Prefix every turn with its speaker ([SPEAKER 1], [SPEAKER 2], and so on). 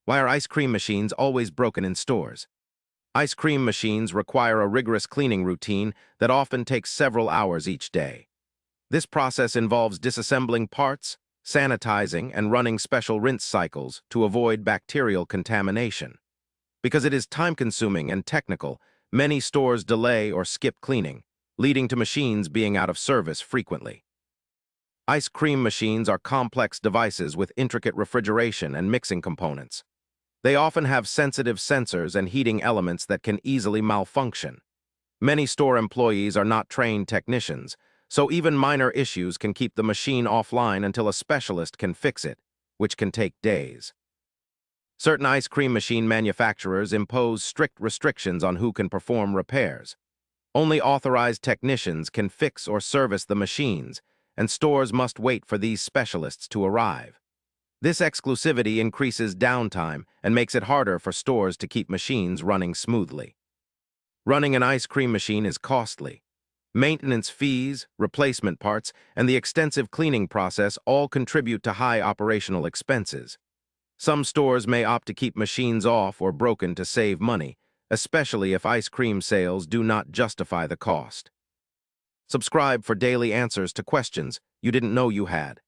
[SPEAKER 1] Why are ice cream machines always broken in stores? Ice cream machines require a rigorous cleaning routine that often takes several hours each day. This process involves disassembling parts, sanitizing, and running special rinse cycles to avoid bacterial contamination. Because it is time-consuming and technical, many stores delay or skip cleaning, leading to machines being out of service frequently. Ice cream machines are complex devices with intricate refrigeration and mixing components. They often have sensitive sensors and heating elements that can easily malfunction. Many store employees are not trained technicians, so even minor issues can keep the machine offline until a specialist can fix it, which can take days. Certain ice cream machine manufacturers impose strict restrictions on who can perform repairs. Only authorized technicians can fix or service the machines, and stores must wait for these specialists to arrive. This exclusivity increases downtime and makes it harder for stores to keep machines running smoothly. Running an ice cream machine is costly. Maintenance fees, replacement parts, and the extensive cleaning process all contribute to high operational expenses. Some stores may opt to keep machines off or broken to save money, especially if ice cream sales do not justify the cost. Subscribe for daily answers to questions you didn't know you had.